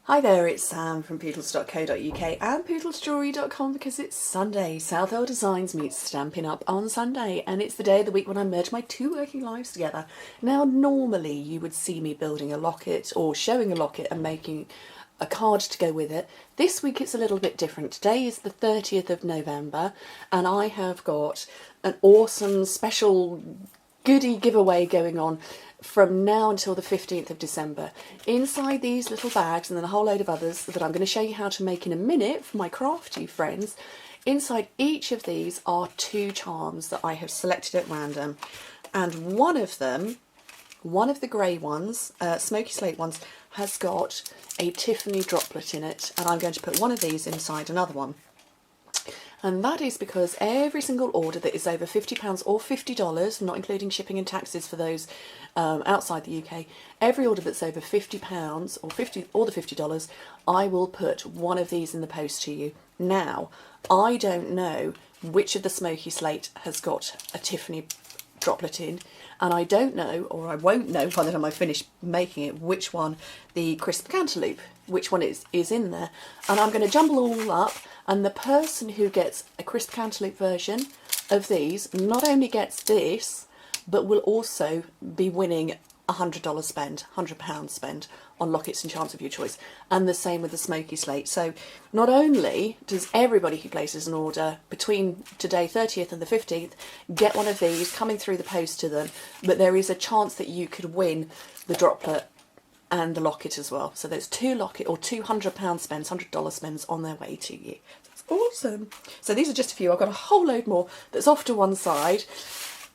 Hi there, it's Sam from Pootles.co.uk and PootlesJewelry.com because it's Sunday. Southall Designs meets Stampin' Up on Sunday, and it's the day of the week when I merge my two working lives together. Now, normally you would see me building a locket or showing a locket and making a card to go with it. This week it's a little bit different. Today is the 30th of November and I have got an awesome special goodie giveaway going on from now until the 15th of December. Inside these little bags, and then a whole load of others that I'm going to show you how to make in a minute for my crafty friends, inside each of these are two charms that I have selected at random, and one of them, one of the grey ones, smoky slate ones, has got a Tiffany droplet in it, and I'm going to put one of these inside another one. And that is because every single order that is over £50 or $50, not including shipping and taxes for those outside the UK, every order that's over £50 or the $50, I will put one of these in the post to you. Now, I don't know which of the smoky slate has got a Tiffany droplet in, and I don't know, or I won't know by the time I finish making it, which one the crisp cantaloupe, which one is in there. And I'm going to jumble all up, and the person who gets a crisp cantaloupe version of these not only gets this, but will also be winning £100 spend, £100 spend on lockets and charms of your choice, and the same with the smoky slate. So not only does everybody who places an order between today 30th and the 15th get one of these coming through the post to them, but there is a chance that you could win the droplet and the locket as well. So there's two locket or £200 spends, $100 spends on their way to you. That's awesome. So these are just a few. I've got a whole load more that's off to one side,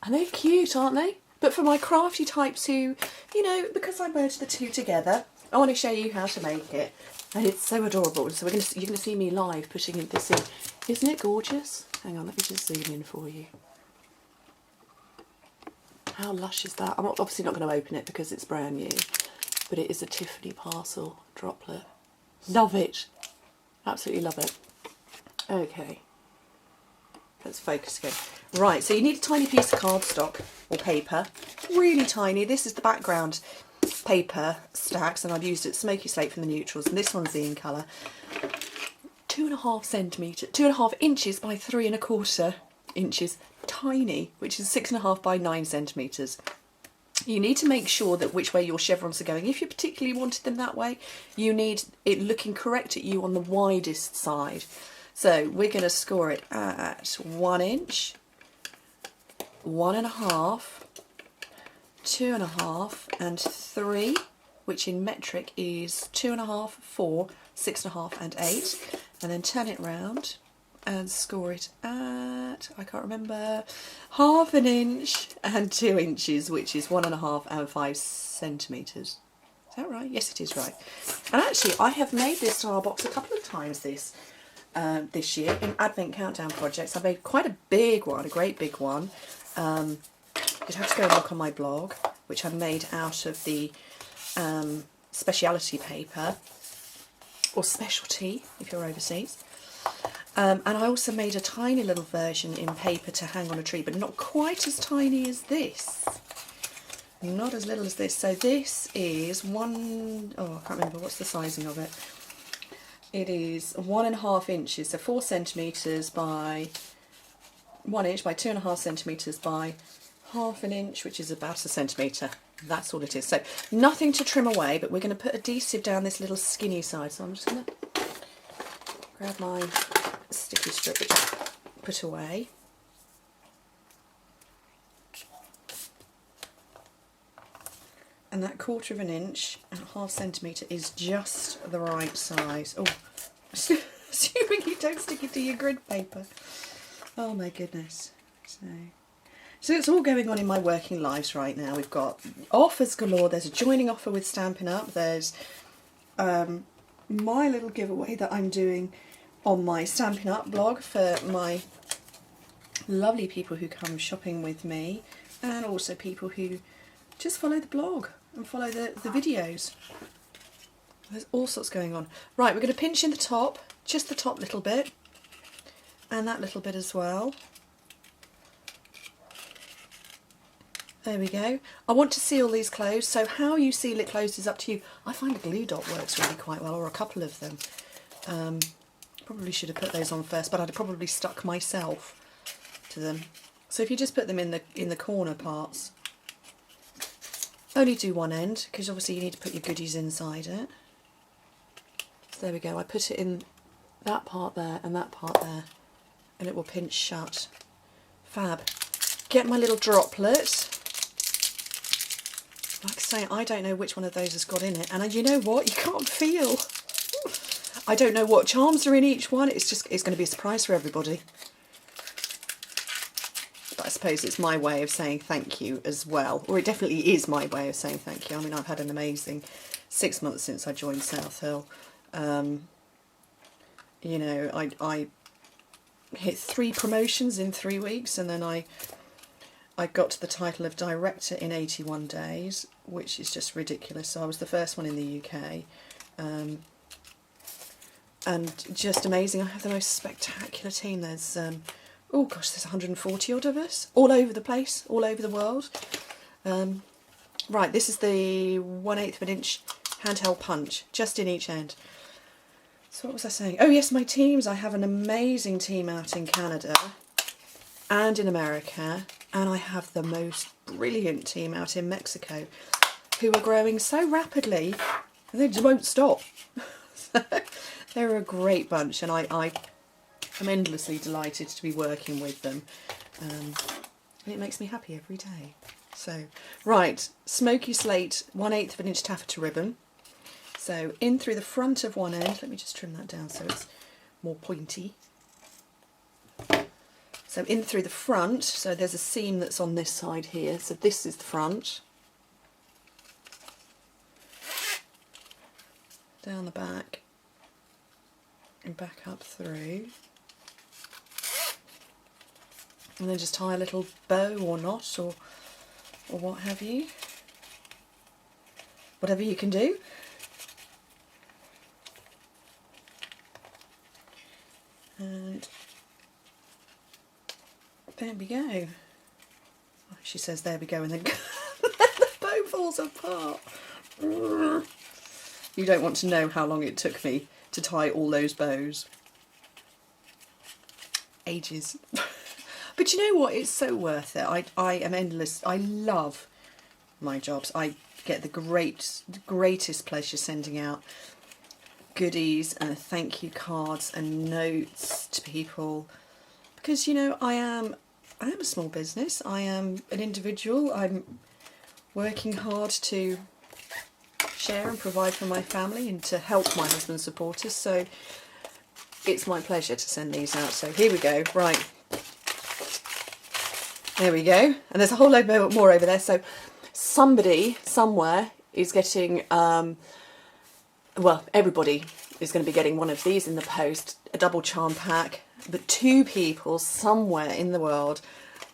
and they're cute, aren't they? But for my crafty types who, you know, because I merged the two together, I want to show you how to make it. And it's so adorable. So you're going to see me live putting this in. Isn't it gorgeous? Hang on, let me just zoom in for you. How lush is that? I'm obviously not going to open it because it's brand new, but it is a Tiffany parcel droplet. Love it. Absolutely love it. Okay. Let's focus again. Right, so you need a tiny piece of cardstock or paper, really tiny. This is the background paper stacks, and I've used it smoky slate from the neutrals, and this one's the in colour. 2.5 centimetres, 2.5 inches by 3.25 inches, tiny, which is 6.5 by 9 centimetres. You need to make sure that which way your chevrons are going. If you particularly wanted them that way, you need it looking correct at you on the widest side. So we're going to score it at 1 inch, 1.5, 2.5 and 3, which in metric is 2.5, 4, 6.5 and 8, and then turn it round and score it at, I can't remember, 1/2 inch and 2 inches, which is 1.5 and 5 centimetres. Is that right? Yes, it is right. And actually I have made this star box a couple of times this year in Advent Countdown projects. I made quite a big one, a great big one. You'd have to go and look on my blog, which I made out of the speciality paper, or specialty if you're overseas. And I also made a tiny little version in paper to hang on a tree, but not quite as tiny as this. Not as little as this. So this is I can't remember, what's the sizing of it? It is 1.5 inches, so 4 centimetres by 1 inch by 2.5 centimetres by 1/2 inch, which is about 1 centimetre. That's all it is. So nothing to trim away, but we're going to put adhesive down this little skinny side. So I'm just going to grab my sticky strip, which I put away. And that 1/4 inch and 1/2 centimetre is just the right size. Oh, assuming you don't stick it to your grid paper. Oh my goodness. So it's all going on in my working lives right now. We've got offers galore. There's a joining offer with Stampin' Up. There's my little giveaway that I'm doing on my Stampin' Up blog for my lovely people who come shopping with me, and also people who just follow the blog and follow the videos. There's all sorts going on. Right, we're going to pinch in the top, just the top little bit, and that little bit as well. There we go. I want to seal these closed, so how you seal it closed is up to you. I find a glue dot works really quite well, or a couple of them. Probably should have put those on first, but I'd have probably stuck myself to them. So if you just put them in the corner parts, only do one end, because obviously you need to put your goodies inside it. So there we go, I put it in that part there and that part there, and it will pinch shut. Fab. Get my little droplet. Like I say, I don't know which one of those has got in it, and you know what, you can't feel. I don't know what charms are in each one, it's going to be a surprise for everybody. But I suppose it's my way of saying thank you as well, or it definitely is my way of saying thank you. I mean, I've had an amazing 6 months since I joined South Hill. You know, I hit 3 promotions in 3 weeks, and then I got to the title of director in 81 days, which is just ridiculous. So I was the first one in the UK, and just amazing. I have the most spectacular team. There's oh gosh, there's 140 odd of us, all over the place, all over the world. Right, this is the 1/8 of an inch handheld punch, just in each end. So what was I saying? Oh yes, my teams. I have an amazing team out in Canada and in America, and I have the most brilliant team out in Mexico, who are growing so rapidly, they just won't stop. They're a great bunch, and I am endlessly delighted to be working with them. It makes me happy every day. So, right, smoky slate, 1/8 of an inch taffeta ribbon. So in through the front of one end, let me just trim that down so it's more pointy. So in through the front, so there's a seam that's on this side here, so this is the front. Down the back and back up through. And then just tie a little bow or knot or what have you. Whatever you can do. And there we go. She says there we go, and then the bow falls apart. You don't want to know how long it took me to tie all those bows. Ages. But you know what, it's so worth it. I am endless. I love my jobs. I get the greatest pleasure sending out goodies and thank you cards and notes to people, because you know I am a small business. I am an individual. I'm working hard to share and provide for my family and to help my husband's supporters, so it's my pleasure to send these out. So here we go. Right, there we go, and there's a whole load more over there. So somebody somewhere is getting well, everybody is going to be getting one of these in the post, a double charm pack, but 2 people somewhere in the world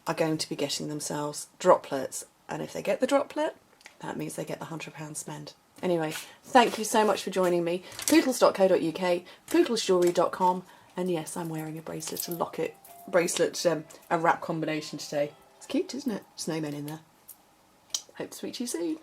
are going to be getting themselves droplets, and if they get the droplet, that means they get the £100 spend. Anyway, thank you so much for joining me. Pootles.co.uk, PootlesJewelry.com, and yes, I'm wearing a bracelet, a locket, bracelet, a wrap combination today. It's cute, isn't it? Snowmen in there. Hope to speak to you soon.